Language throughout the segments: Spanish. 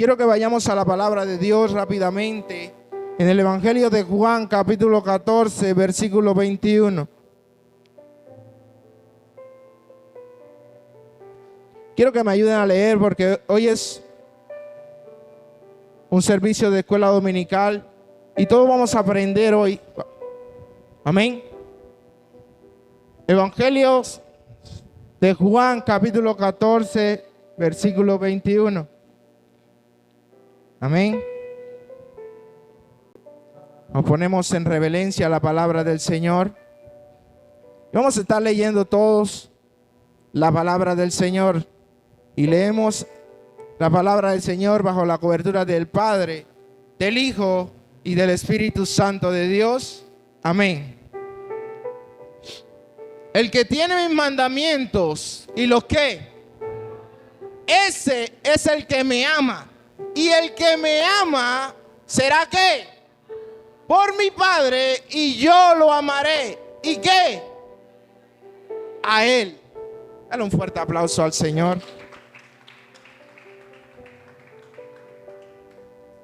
quiero que vayamos a la palabra de Dios rápidamente. En el Evangelio de Juan, capítulo 14, versículo 21. Quiero que me ayuden a leer porque hoy es un servicio de escuela dominical y todos vamos a aprender hoy. Amén. Evangelio de Juan, capítulo 14, versículo 21. Amén. Nos ponemos en reverencia a la palabra del Señor. Vamos a estar leyendo todos la palabra del Señor. Y leemos la palabra del Señor bajo la cobertura del Padre, del Hijo y del Espíritu Santo de Dios. Amén. El que tiene mis mandamientos y los que, ese es el que me ama. Y el que me ama será ¿qué? Por mi Padre, y yo lo amaré. ¿Y qué? A Él. Dale un fuerte aplauso al Señor.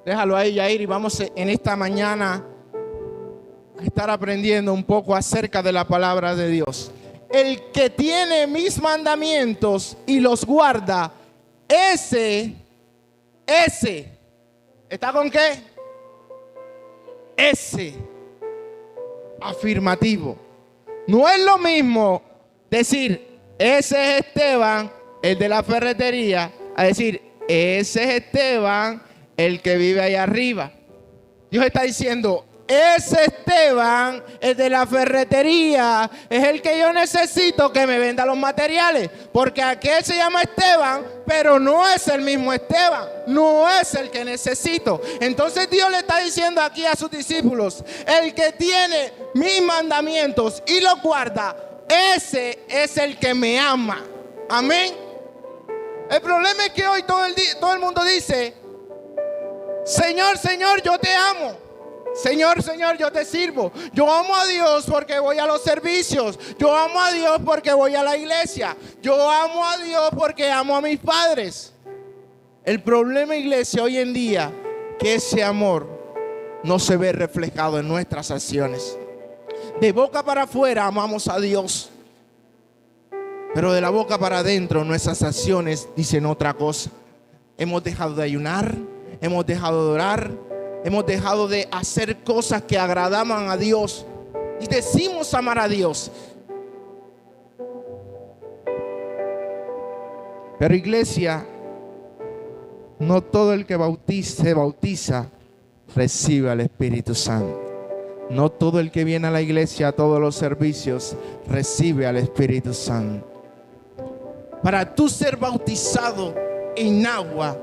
Déjalo ahí, Yair, y vamos en esta mañana a estar aprendiendo un poco acerca de la palabra de Dios. El que tiene mis mandamientos y los guarda, ese, ¿está con qué? Ese, afirmativo. No es lo mismo decir, ese es Esteban, el de la ferretería, a decir, ese es Esteban, el que vive ahí arriba. Dios está diciendo, ese Esteban, el de la ferretería, es el que yo necesito que me venda los materiales. Porque aquel se llama Esteban, pero no es el mismo Esteban. No es el que necesito. Entonces Dios le está diciendo aquí a sus discípulos, el que tiene mis mandamientos y los guarda, ese es el que me ama. Amén. El problema es que hoy todo el mundo dice, Señor, Señor, yo te amo. Señor, Señor, yo te sirvo. Yo amo a Dios porque voy a los servicios. Yo amo a Dios porque voy a la iglesia. Yo amo a Dios porque amo a mis padres. El problema, iglesia, hoy en día, que ese amor no se ve reflejado en nuestras acciones. De boca para afuera amamos a Dios, pero de la boca para adentro nuestras acciones dicen otra cosa. Hemos dejado de ayunar, hemos dejado de orar, hemos dejado de hacer cosas que agradaban a Dios y decimos amar a Dios. Pero iglesia, no todo el que se bautiza recibe al Espíritu Santo. No todo el que viene a la iglesia a todos los servicios recibe al Espíritu Santo. Para tú ser bautizado en agua,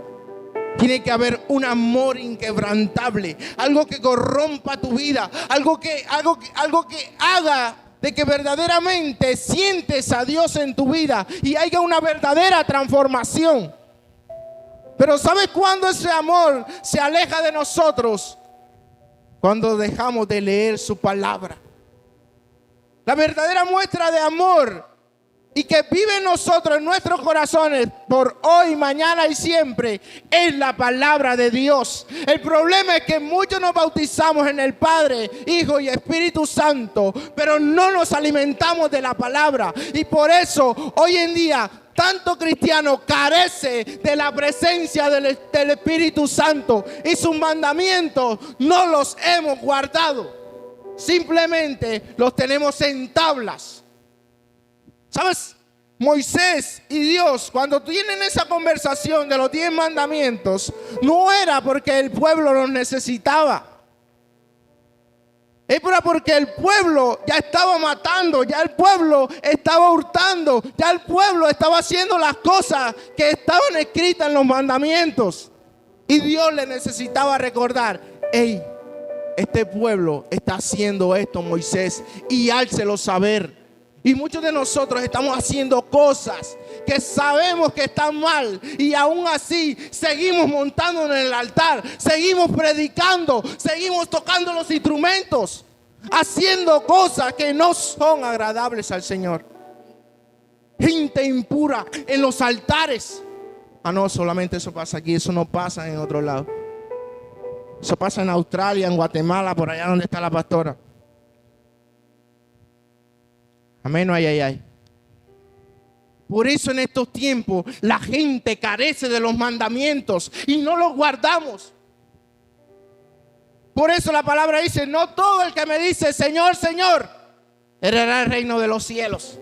tiene que haber un amor inquebrantable, algo que corrompa tu vida, algo que haga de que verdaderamente sientes a Dios en tu vida y haya una verdadera transformación. Pero ¿sabes cuándo ese amor se aleja de nosotros? Cuando dejamos de leer su palabra. La verdadera muestra de amor y que vive en nosotros, en nuestros corazones, por hoy, mañana y siempre, es la palabra de Dios. El problema es que muchos nos bautizamos en el Padre, Hijo y Espíritu Santo, pero no nos alimentamos de la palabra. Y por eso, hoy en día, tanto cristiano carece de la presencia del Espíritu Santo y sus mandamientos no los hemos guardado. Simplemente los tenemos en tablas. ¿Sabes? Moisés y Dios, cuando tienen esa conversación de los 10 mandamientos, no era porque el pueblo los necesitaba. Era porque el pueblo ya estaba matando, ya el pueblo estaba hurtando, ya el pueblo estaba haciendo las cosas que estaban escritas en los mandamientos. Y Dios le necesitaba recordar, hey, este pueblo está haciendo esto, Moisés, y hácelo saber. Y muchos de nosotros estamos haciendo cosas que sabemos que están mal y aún así seguimos montando en el altar, seguimos predicando, seguimos tocando los instrumentos, haciendo cosas que no son agradables al Señor. Gente impura en los altares. Ah, no, solamente eso pasa aquí, eso no pasa en otro lado. Eso pasa en Australia, en Guatemala, por allá donde está la pastora. Amén, ay. Por eso en estos tiempos la gente carece de los mandamientos y no los guardamos. Por eso la palabra dice, no todo el que me dice Señor, Señor, heredará el reino de los cielos.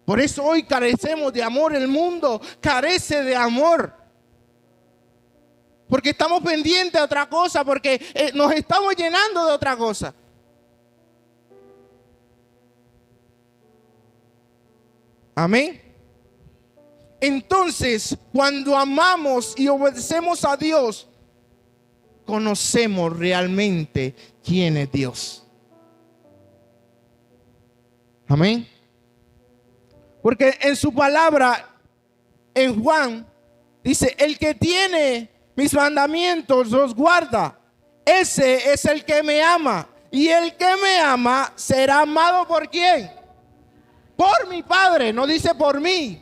Por eso hoy carecemos de amor. El mundo carece de amor. Porque estamos pendientes de otra cosa, porque nos estamos llenando de otra cosa. Amén. Entonces, cuando amamos y obedecemos a Dios, conocemos realmente quién es Dios. Amén. Porque en su palabra, en Juan, dice, el que tiene mis mandamientos los guarda. Ese es el que me ama. Y el que me ama será amado ¿por quién? Por mi Padre. No dice por mí.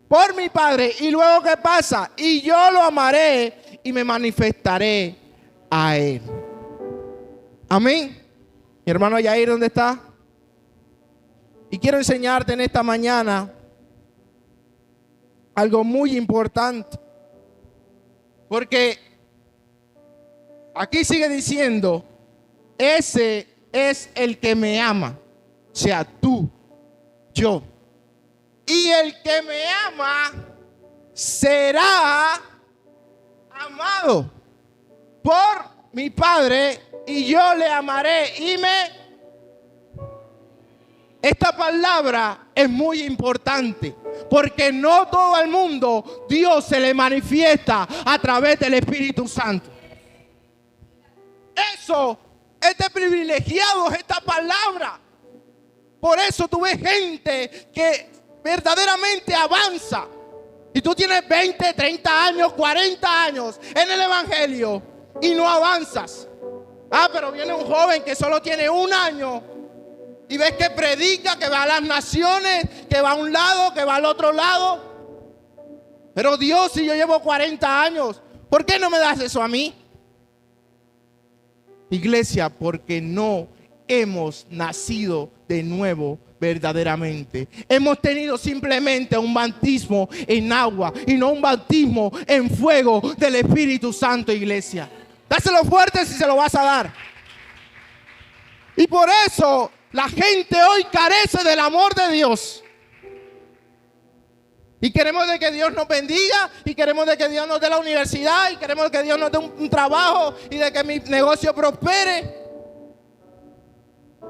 Por mi Padre. Y luego ¿qué pasa? Y yo lo amaré y me manifestaré a Él. Amén. Mi hermano Yair, ¿dónde está? Y quiero enseñarte en esta mañana algo muy importante. Porque aquí sigue diciendo, ese es el que me ama. O sea, tú, yo. Y el que me ama será amado por mi Padre y yo le amaré y Esta palabra es muy importante porque no todo el mundo Dios se le manifiesta a través del Espíritu Santo. Eso es de privilegiados esta palabra. Por eso tú ves gente que verdaderamente avanza. Y tú tienes 20, 30 años, 40 años en el Evangelio y no avanzas. Ah, pero viene un joven que solo tiene 1 año y ves que predica, que va a las naciones, que va a un lado, que va al otro lado. Pero Dios, si yo llevo 40 años, ¿por qué no me das eso a mí? Iglesia, porque no hemos nacido de nuevo verdaderamente. Hemos tenido simplemente un bautismo en agua y no un bautismo en fuego del Espíritu Santo, iglesia. Dáselo fuerte si se lo vas a dar. Y por eso la gente hoy carece del amor de Dios. Y queremos de que Dios nos bendiga, y queremos de que Dios nos dé la universidad, y queremos que Dios nos dé un trabajo, y de que mi negocio prospere.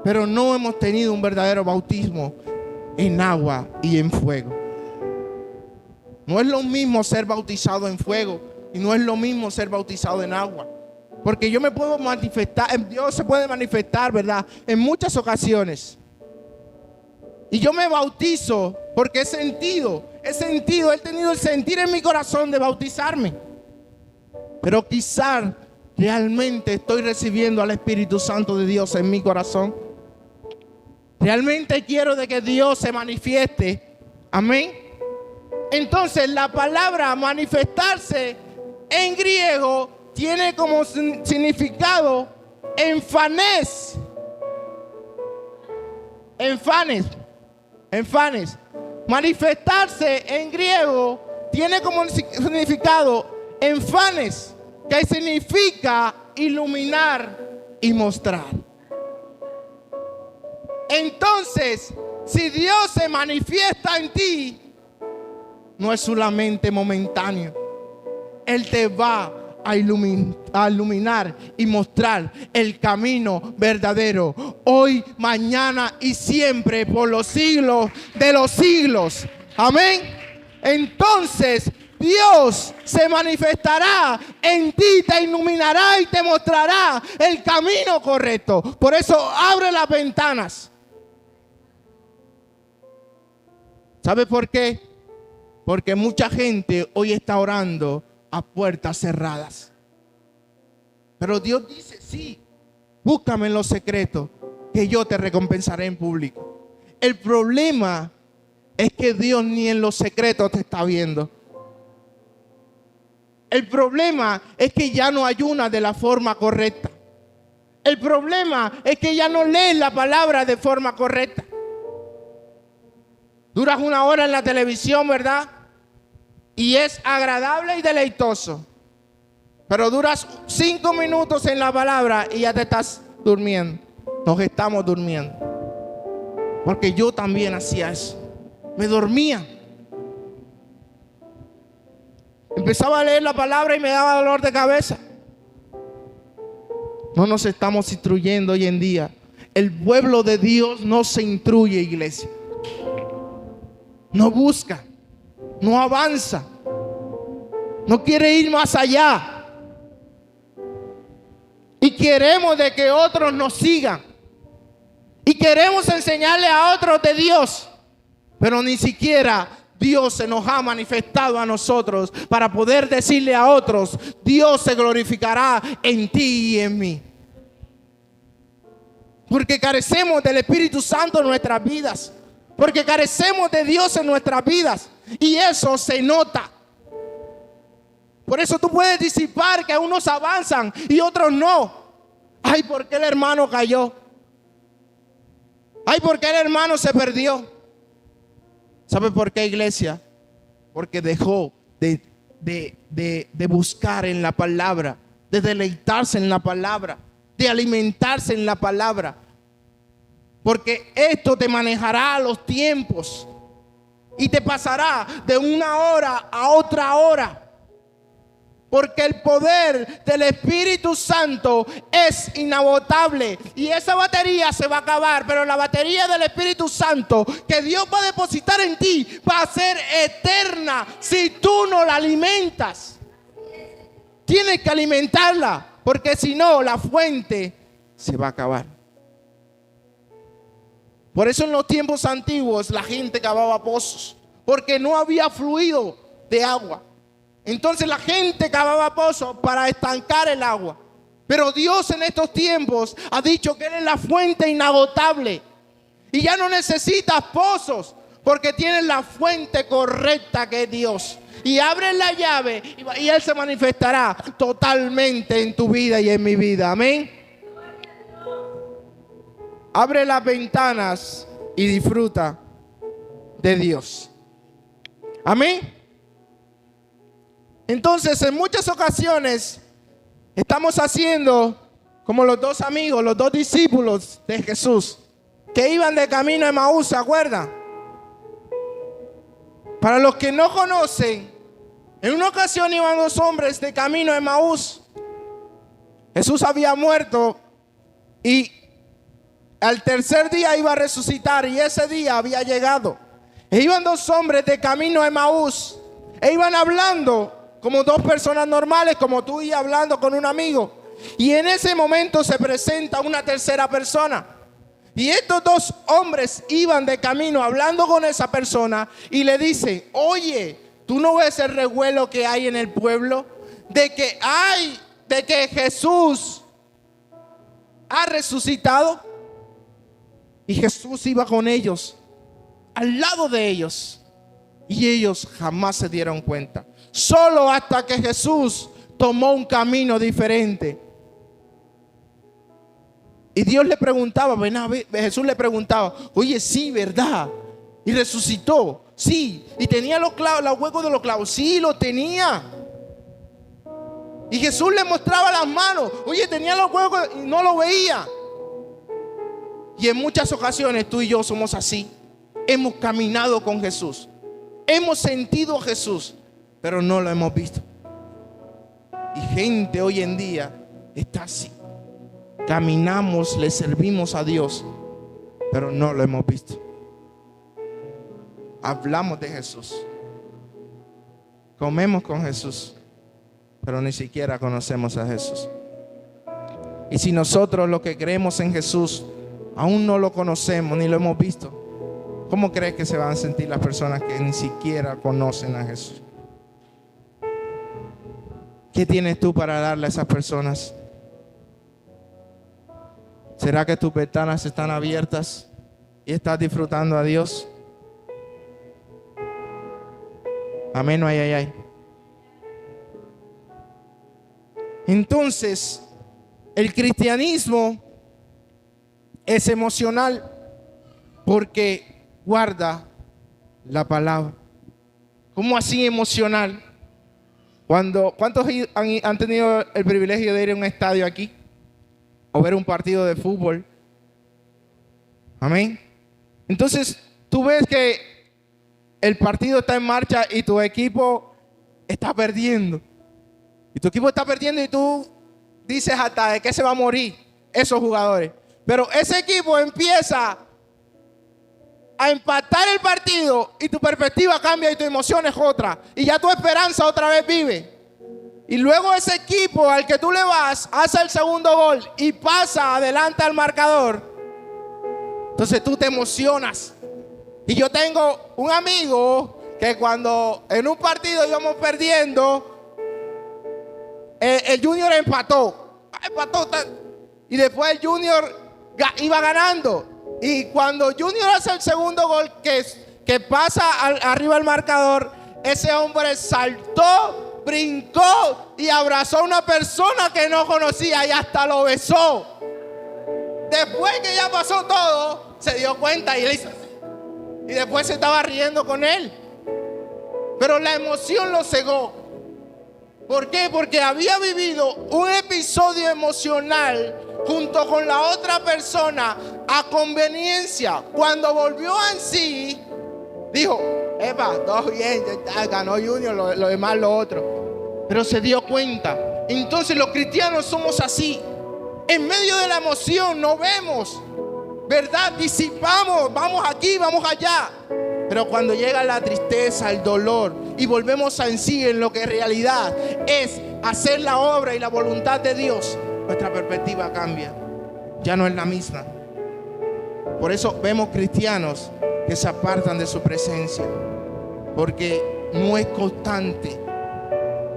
Pero no hemos tenido un verdadero bautismo en agua y en fuego. No es lo mismo ser bautizado en fuego y no es lo mismo ser bautizado en agua. Porque yo me puedo manifestar, Dios se puede manifestar, ¿verdad? En muchas ocasiones. Y yo me bautizo porque he tenido el sentir en mi corazón de bautizarme. Pero quizás realmente estoy recibiendo al Espíritu Santo de Dios en mi corazón. Realmente quiero de que Dios se manifieste. Amén. Entonces la palabra manifestarse en griego tiene como significado enfanes. Manifestarse en griego tiene como significado enfanes, que significa iluminar y mostrar. Entonces, si Dios se manifiesta en ti, no es solamente momentáneo. Él te va a iluminar y mostrar el camino verdadero. Hoy, mañana y siempre, por los siglos de los siglos. Amén. Entonces, Dios se manifestará en ti, te iluminará y te mostrará el camino correcto. Por eso, abre las ventanas. ¿Sabe por qué? Porque mucha gente hoy está orando a puertas cerradas. Pero Dios dice, sí, búscame en lo secreto, que yo te recompensaré en público. El problema es que Dios ni en los secretos te está viendo. El problema es que ya no ayunas de la forma correcta. El problema es que ya no lees la palabra de forma correcta. Duras 1 hora en la televisión, ¿verdad? Y es agradable y deleitoso. Pero duras 5 minutos en la palabra y ya te estás durmiendo. Nos estamos durmiendo. Porque yo también hacía eso. Me dormía. Empezaba a leer la palabra y me daba dolor de cabeza. No nos estamos instruyendo hoy en día. El pueblo de Dios no se instruye, iglesia. No busca, no avanza, no quiere ir más allá. Y queremos de que otros nos sigan. Y queremos enseñarle a otros de Dios. Pero ni siquiera Dios se nos ha manifestado a nosotros para poder decirle a otros: Dios se glorificará en ti y en mí. Porque carecemos del Espíritu Santo en nuestras vidas. Porque carecemos de Dios en nuestras vidas. Y eso se nota. Por eso tú puedes disipar que unos avanzan y otros no. Ay, ¿por qué el hermano cayó? Ay, ¿por qué el hermano se perdió? ¿Sabe por qué, iglesia? Porque dejó de buscar en la palabra, de deleitarse en la palabra, de alimentarse en la palabra. Porque esto te manejará los tiempos y te pasará de 1 hora a otra hora. Porque el poder del Espíritu Santo es inagotable y esa batería se va a acabar, pero la batería del Espíritu Santo que Dios va a depositar en ti va a ser eterna si tú no la alimentas. Tienes que alimentarla, porque si no, la fuente se va a acabar. Por eso en los tiempos antiguos la gente cavaba pozos, porque no había fluido de agua. Entonces la gente cavaba pozos para estancar el agua. Pero Dios en estos tiempos ha dicho que Él es la fuente inagotable. Y ya no necesitas pozos, porque tienes la fuente correcta que es Dios. Y abres la llave y Él se manifestará totalmente en tu vida y en mi vida. Amén. Abre las ventanas y disfruta de Dios. Amén. Entonces, en muchas ocasiones estamos haciendo como los 2 amigos, los 2 discípulos de Jesús que iban de camino a Emaús, ¿se acuerdan? Para los que no conocen, en una ocasión iban 2 hombres de camino a Emaús. Jesús había muerto y al tercer día iba a resucitar, y ese día había llegado. E iban 2 hombres de camino a Emaús e iban hablando como 2 personas normales, como tú y hablando con un amigo. Y en ese momento se presenta una tercera persona. Y estos 2 hombres iban de camino hablando con esa persona y le dicen: oye, ¿tú no ves el revuelo que hay en el pueblo? De que Jesús ha resucitado. Y Jesús iba con ellos, al lado de ellos. Y ellos jamás se dieron cuenta. Solo hasta que Jesús tomó un camino diferente. Y Dios le preguntaba, Jesús le preguntaba: oye, sí, ¿verdad? Y resucitó, sí. Y tenía los huecos de los clavos, sí, lo tenía. Y Jesús le mostraba las manos, oye, tenía los huecos y no lo veía. Y en muchas ocasiones tú y yo somos así. Hemos caminado con Jesús, hemos sentido a Jesús, pero no lo hemos visto. Y gente hoy en día está así. Caminamos, le servimos a Dios, pero no lo hemos visto. Hablamos de Jesús, comemos con Jesús, pero ni siquiera conocemos a Jesús. Y si nosotros los que creemos en Jesús aún no lo conocemos ni lo hemos visto, ¿cómo crees que se van a sentir las personas que ni siquiera conocen a Jesús? ¿Qué tienes tú para darle a esas personas? ¿Será que tus ventanas están abiertas y estás disfrutando a Dios? Amén, no, ay. Entonces, el cristianismo es emocional porque guarda la palabra. ¿Cómo así emocional? ¿Cuántos han tenido el privilegio de ir a un estadio aquí? O ver un partido de fútbol. Amén. Entonces, tú ves que el partido está en marcha y tu equipo está perdiendo. Y tu equipo está perdiendo y tú dices hasta de qué se va a morir esos jugadores. Pero ese equipo empieza a empatar el partido y tu perspectiva cambia y tu emoción es otra. Y ya tu esperanza otra vez vive. Y luego ese equipo al que tú le vas hace el segundo gol y pasa adelante al marcador. Entonces tú te emocionas. Y yo tengo un amigo que cuando en un partido íbamos perdiendo, el Junior empató. Y después el Junior iba ganando. Y cuando Junior hace el segundo gol que pasa arriba al marcador, ese hombre saltó, brincó y abrazó a una persona que no conocía y hasta lo besó. Después que ya pasó todo, se dio cuenta y le hizo así. Y después se estaba riendo con él. Pero la emoción lo cegó. ¿Por qué? Porque había vivido un episodio emocional junto con la otra persona a conveniencia. Cuando volvió en sí, dijo: epa, todo bien, ganó Junior, lo demás lo otro. Pero se dio cuenta. Entonces los cristianos somos así. En medio de la emoción no vemos, ¿verdad? Disipamos, vamos aquí, vamos allá. Pero cuando llega la tristeza, el dolor y volvemos en sí en lo que en realidad es hacer la obra y la voluntad de Dios, nuestra perspectiva cambia. Ya no es la misma. Por eso vemos cristianos que se apartan de su presencia, porque no es constante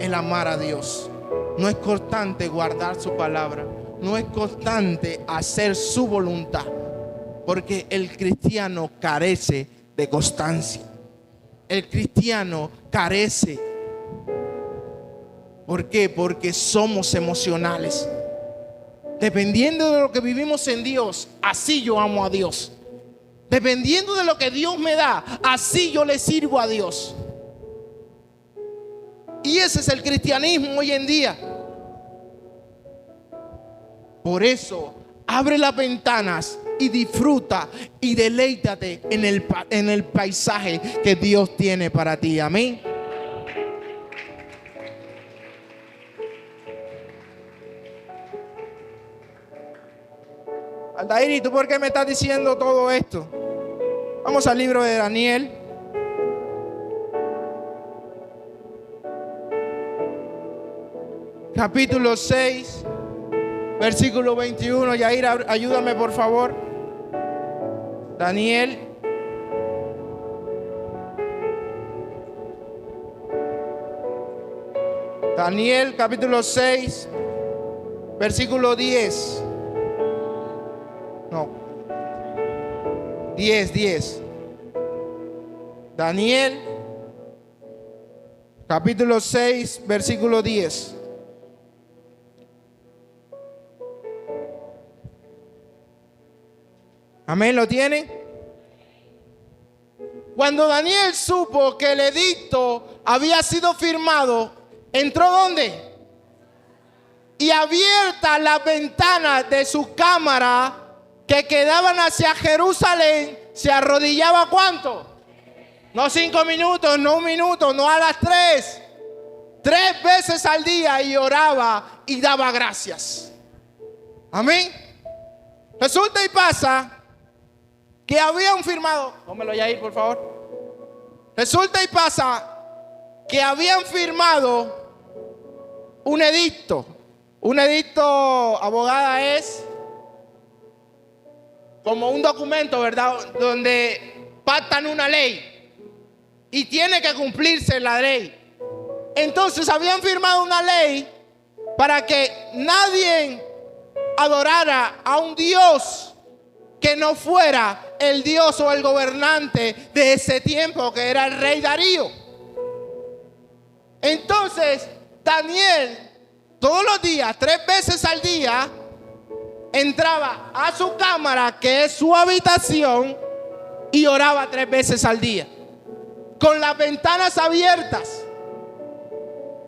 el amar a Dios, no es constante guardar su palabra, no es constante hacer su voluntad, porque el cristiano carece de constancia. El cristiano carece. ¿Por qué? Porque somos emocionales. Dependiendo de lo que vivimos en Dios, así yo amo a Dios. Dependiendo de lo que Dios me da, así yo le sirvo a Dios. Y ese es el cristianismo hoy en día. Por eso, abre las ventanas y disfruta y deleítate en el paisaje que Dios tiene para ti. Amén. Aldair, ¿y tú por qué me estás diciendo todo esto? Vamos al libro de Daniel. Capítulo 6, versículo 21. Yair, ayúdame por favor. Daniel. Daniel, capítulo 6, versículo 10. No. 10. Daniel, capítulo 6, versículo 10. Amén, ¿lo tienen? Cuando Daniel supo que el edicto había sido firmado, ¿entró dónde? Y abiertas las ventanas de su cámara que quedaban hacia Jerusalén, se arrodillaba ¿cuánto? No 5 minutos, no 1 minuto, no a las 3. 3 veces al día y oraba y daba gracias. Amén. Resulta y pasa que habían firmado, pónmelo ya ahí por favor. Resulta y pasa que habían firmado un edicto. Un edicto, abogada, es como un documento, ¿verdad? Donde pactan una ley y tiene que cumplirse la ley. Entonces habían firmado una ley para que nadie adorara a un Dios que no fuera el Dios o el gobernante de ese tiempo, que era el rey Darío. Entonces, Daniel, todos los días, 3 veces al día, entraba a su cámara, que es su habitación, y oraba 3 veces al día, con las ventanas abiertas.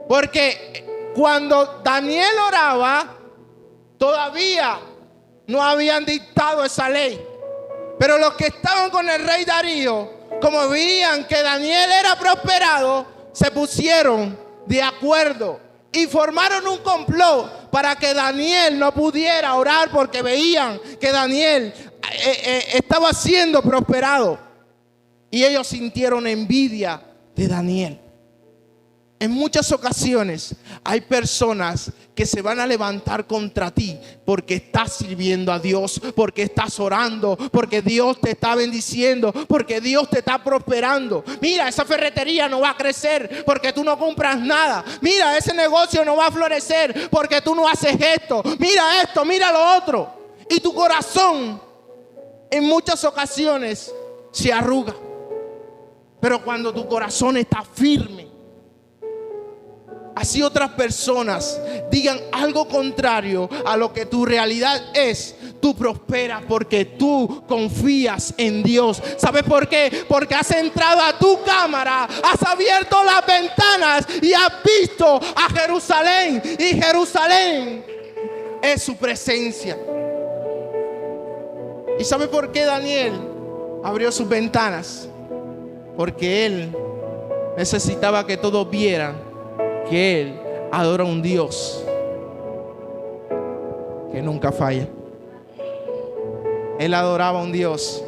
Porque cuando Daniel oraba, todavía no habían dictado esa ley. Pero los que estaban con el rey Darío, como veían que Daniel era prosperado, se pusieron de acuerdo y formaron un complot para que Daniel no pudiera orar, porque veían que Daniel estaba siendo prosperado. Y ellos sintieron envidia de Daniel. En muchas ocasiones hay personas que se van a levantar contra ti porque estás sirviendo a Dios, porque estás orando, porque Dios te está bendiciendo, porque Dios te está prosperando. Mira, esa ferretería no va a crecer porque tú no compras nada. Mira, ese negocio no va a florecer porque tú no haces esto. Mira esto, mira lo otro. Y tu corazón en muchas ocasiones se arruga. Pero cuando tu corazón está firme, así otras personas digan algo contrario a lo que tu realidad es, tú prosperas porque tú confías en Dios. ¿Sabes por qué? Porque has entrado a tu cámara, has abierto las ventanas y has visto a Jerusalén. Y Jerusalén es su presencia. ¿Y sabe por qué Daniel abrió sus ventanas? Porque él necesitaba que todos vieran que él adora a un Dios que nunca falla. Él adoraba a un Dios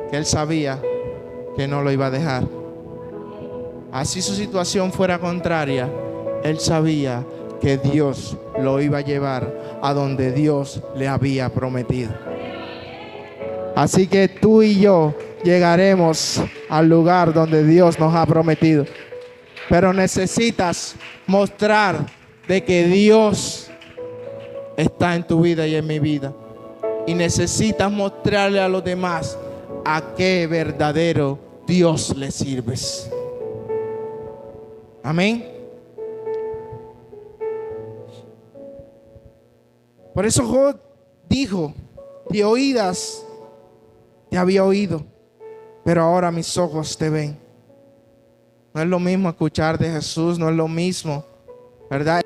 que él sabía que no lo iba a dejar. Así su situación fuera contraria, él sabía que Dios lo iba a llevar a donde Dios le había prometido. Así que tú y yo llegaremos al lugar donde Dios nos ha prometido. Pero necesitas mostrar de que Dios está en tu vida y en mi vida. Y necesitas mostrarle a los demás a qué verdadero Dios le sirves. Amén. Por eso Job dijo: de oídas te había oído, pero ahora mis ojos te ven. No es lo mismo escuchar de Jesús, no es lo mismo, ¿verdad?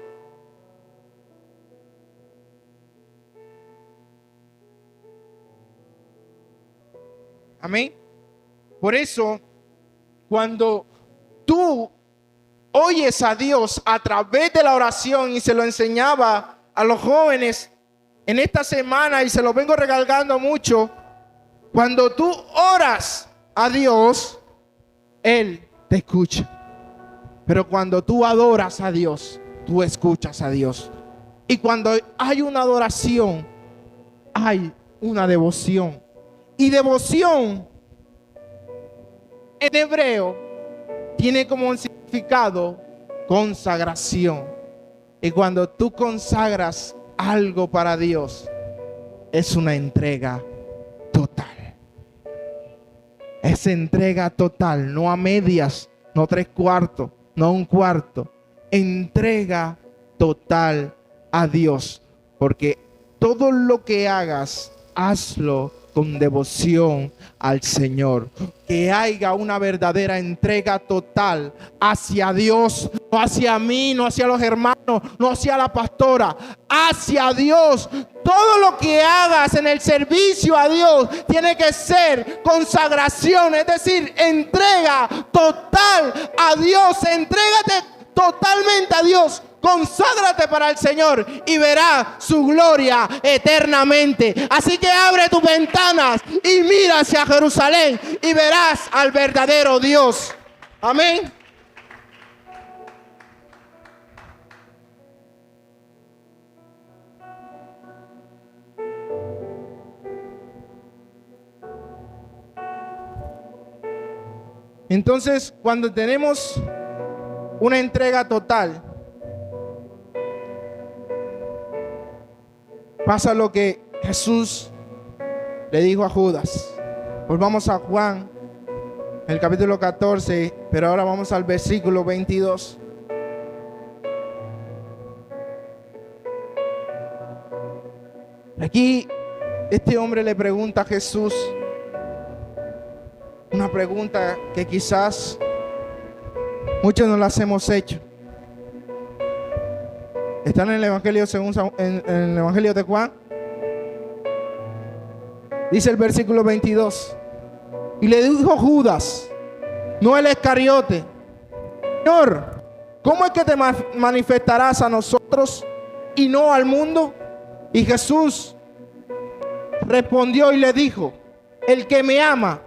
Amén. Por eso, cuando tú oyes a Dios a través de la oración, y se lo enseñaba a los jóvenes en esta semana y se lo vengo regalando mucho, cuando tú oras a Dios, Él te escucha. Pero cuando tú adoras a Dios, tú escuchas a Dios. Y cuando hay una adoración, hay una devoción. Y devoción en hebreo tiene como un significado consagración. Y cuando tú consagras algo para Dios, es una entrega total. Es entrega total, no a medias, no 3/4, no 1/4. Entrega total a Dios. Porque todo lo que hagas, hazlo con devoción al Señor. Que haya una verdadera entrega total hacia Dios, no hacia mí, no hacia los hermanos, no hacia la pastora, hacia Dios. Todo lo que hagas en el servicio a Dios tiene que ser consagración, es decir, entrega total a Dios. Entrégate totalmente a Dios. Conságrate para el Señor y verás su gloria eternamente. Así que abre tus ventanas y mira hacia Jerusalén y verás al verdadero Dios. Amén. Entonces, cuando tenemos una entrega total, pasa lo que Jesús le dijo a Judas. Volvamos a Juan el capítulo 14, pero ahora vamos al versículo 22. Aquí este hombre le pregunta a Jesús una pregunta que quizás muchos no las hemos hecho. Está en el Evangelio en el Evangelio de Juan. Dice el versículo 22. Y le dijo Judas, no el Iscariote: Señor, ¿cómo es que te manifestarás a nosotros y no al mundo? Y Jesús respondió y le dijo: el que me ama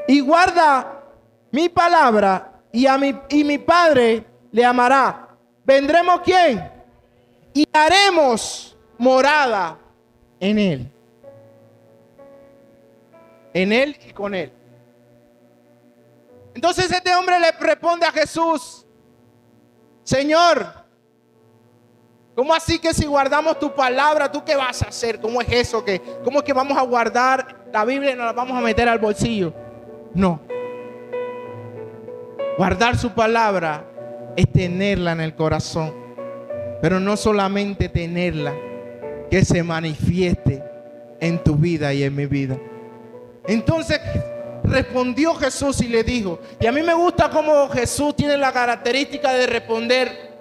y guarda mi palabra, y mi Padre le amará. ¿Vendremos quién? Y haremos morada en él. En él y con él. Entonces este hombre le responde a Jesús: Señor, ¿cómo así que si guardamos tu palabra, tú qué vas a hacer? ¿Cómo es eso? ¿Cómo es que vamos a guardar la Biblia y nos la vamos a meter al bolsillo? No. Guardar su palabra es tenerla en el corazón. Pero no solamente tenerla, que se manifieste en tu vida y en mi vida. Entonces respondió Jesús y le dijo, y a mí me gusta cómo Jesús tiene la característica de responder.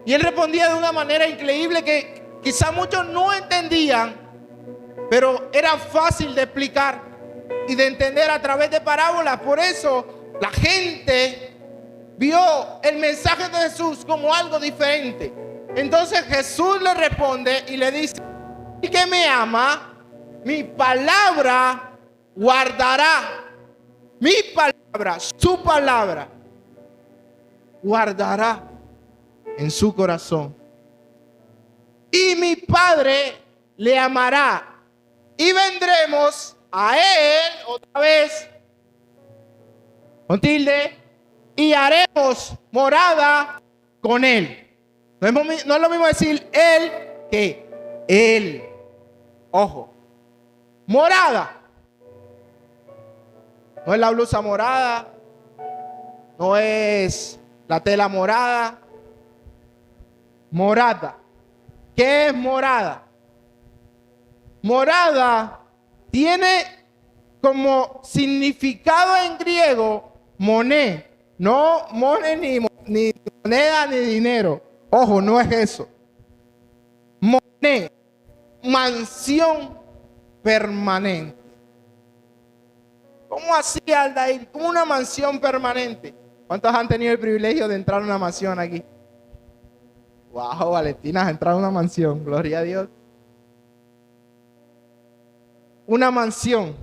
Y él respondía de una manera increíble que quizá muchos no entendían, pero era fácil de explicar y de entender a través de parábolas. Por eso la gente vio el mensaje de Jesús como algo diferente. Entonces Jesús le responde y le dice: el que me ama, mi palabra guardará. Mi palabra, su palabra, guardará en su corazón. Y mi Padre le amará. Y vendremos a él otra vez, con tilde, y haremos morada con él. No es lo mismo decir él que él. Ojo. Morada. No es la blusa morada. No es la tela morada. Morada. ¿Qué es morada? Morada tiene como significado en griego moné. No moné ni moneda ni dinero. Ojo, no es eso. Moné, mansión permanente. ¿Cómo así, Aldair? ¿Cómo una mansión permanente? ¿Cuántos han tenido el privilegio de entrar a una mansión aquí? Wow, Valentina, has entrado a una mansión, gloria a Dios. Una mansión.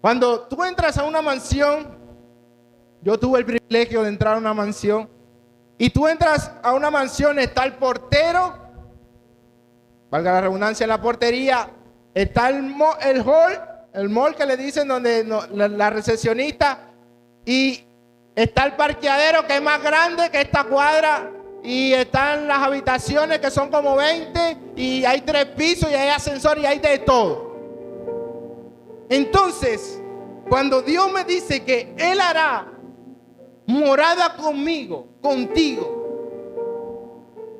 Cuando tú entras a una mansión, yo tuve el privilegio de entrar a una mansión, y tú entras a una mansión, está el portero, valga la redundancia, en la portería, está el mall que le dicen donde la recepcionista, y está el parqueadero que es más grande que esta cuadra, y están las habitaciones que son como 20, y hay 3 pisos, y hay ascensor, y hay de todo. Entonces, cuando Dios me dice que Él hará morada conmigo, contigo,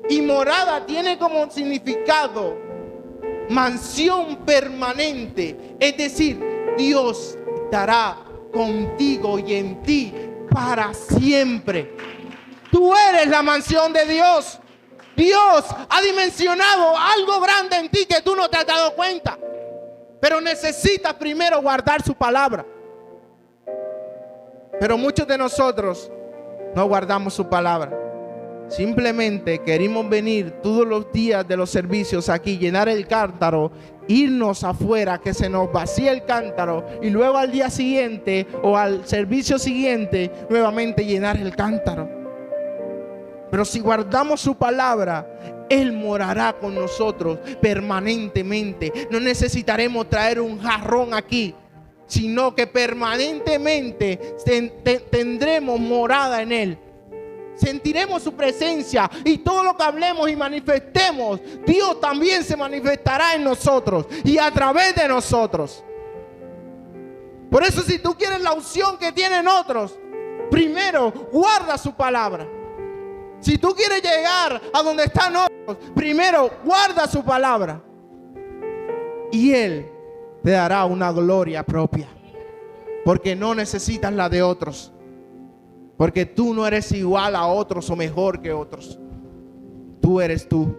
y morada tiene como significado mansión permanente, es decir, Dios estará contigo y en ti para siempre. Tú eres la mansión de Dios. Dios ha dimensionado algo grande en ti que tú no te has dado cuenta, pero necesitas primero guardar su palabra. Pero muchos de nosotros no guardamos su palabra. Simplemente queremos venir todos los días de los servicios aquí, llenar el cántaro, irnos afuera, que se nos vacíe el cántaro, y luego al día siguiente o al servicio siguiente nuevamente llenar el cántaro. Pero si guardamos su palabra, Él morará con nosotros permanentemente. No necesitaremos traer un jarrón aquí, sino que permanentemente tendremos morada en Él. Sentiremos su presencia, y todo lo que hablemos y manifestemos, Dios también se manifestará en nosotros y a través de nosotros. Por eso, si tú quieres la unción que tienen otros, primero guarda su palabra. Si tú quieres llegar a donde están otros, primero guarda su palabra. Y Él te dará una gloria propia. Porque no necesitas la de otros. Porque tú no eres igual a otros o mejor que otros. Tú eres tú.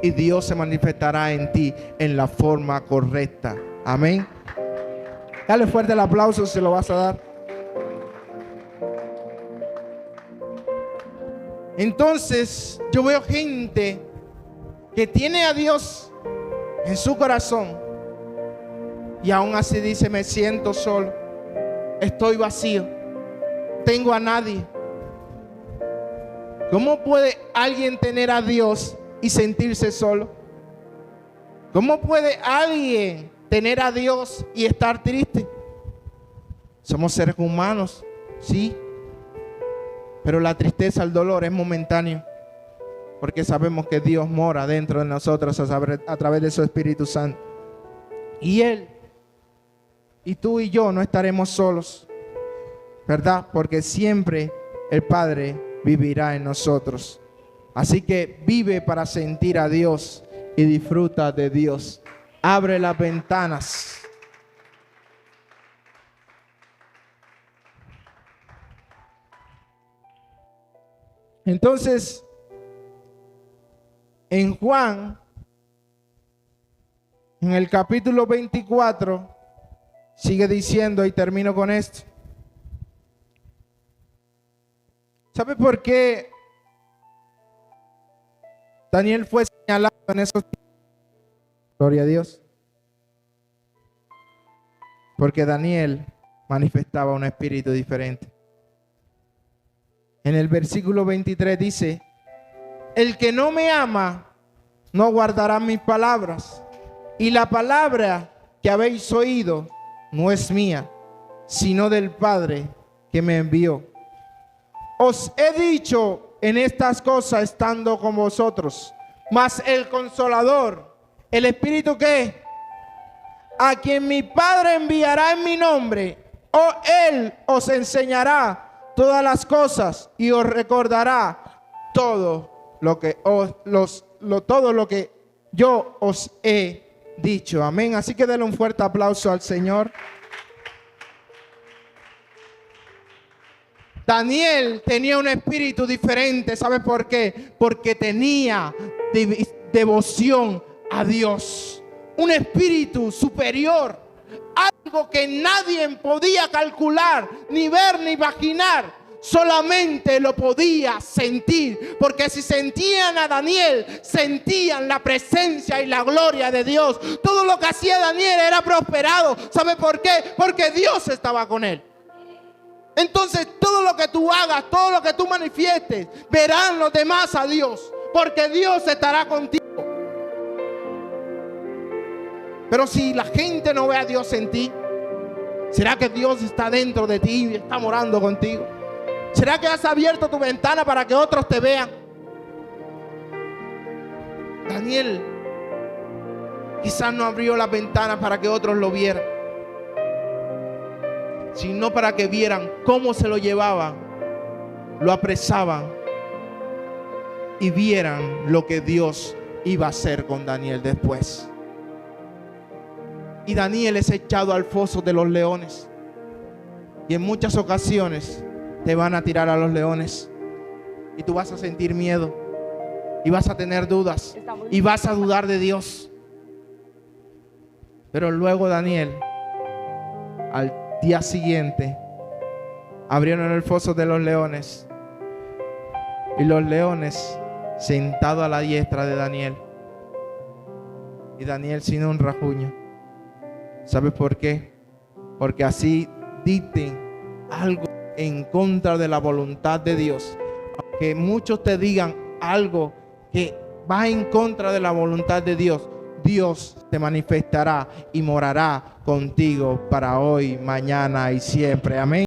Y Dios se manifestará en ti en la forma correcta. Amén. Dale fuerte el aplauso si lo vas a dar. Entonces yo veo gente que tiene a Dios en su corazón y aún así dice: me siento solo, estoy vacío, tengo a nadie. ¿Cómo puede alguien tener a Dios y sentirse solo? ¿Cómo puede alguien tener a Dios y estar triste? Somos seres humanos, sí, pero la tristeza, el dolor es momentáneo, porque sabemos que Dios mora dentro de nosotros a través de su Espíritu Santo. Y Él, y tú y yo no estaremos solos, ¿verdad? Porque siempre el Padre vivirá en nosotros. Así que vive para sentir a Dios y disfruta de Dios. Abre las ventanas. Entonces, en Juan, en el capítulo 24, sigue diciendo, y termino con esto. ¿Sabe por qué Daniel fue señalado en esos tiempos? Gloria a Dios. Porque Daniel manifestaba un espíritu diferente. En el versículo 23 dice: el que no me ama no guardará mis palabras, y la palabra que habéis oído no es mía, sino del Padre que me envió. Os he dicho en estas cosas estando con vosotros, mas el Consolador, el Espíritu que a quien mi Padre enviará en mi nombre, Él os enseñará todas las cosas y os recordará todo lo que yo os he dicho. Amén. Así que denle un fuerte aplauso al Señor. Daniel tenía un espíritu diferente. ¿Sabe por qué? Porque tenía devoción a Dios. Un espíritu superior. Algo que nadie podía calcular, ni ver, ni imaginar. Solamente lo podía sentir. Porque si sentían a Daniel, sentían la presencia y la gloria de Dios. Todo lo que hacía Daniel era prosperado. ¿Sabe por qué? Porque Dios estaba con él. Entonces todo lo que tú hagas, todo lo que tú manifiestes, verán los demás a Dios, porque Dios estará contigo. Pero si la gente no ve a Dios en ti, ¿será que Dios está dentro de ti y está morando contigo? ¿Será que has abierto tu ventana para que otros te vean? Daniel quizás no abrió la ventana para que otros lo vieran, sino para que vieran cómo se lo llevaban, lo apresaban y vieran lo que Dios iba a hacer con Daniel después. Y Daniel es echado al foso de los leones. Y en muchas ocasiones te van a tirar a los leones. Y tú vas a sentir miedo. Y vas a tener dudas. Y vas a dudar de Dios. Pero luego Daniel, al día siguiente, abrieron el foso de los leones. Y los leones sentados a la diestra de Daniel. Y Daniel sin un rajuño. ¿Sabes por qué? Porque así dicten algo en contra de la voluntad de Dios. Aunque muchos te digan algo que va en contra de la voluntad de Dios, Dios te manifestará y morará contigo para hoy, mañana y siempre. Amén.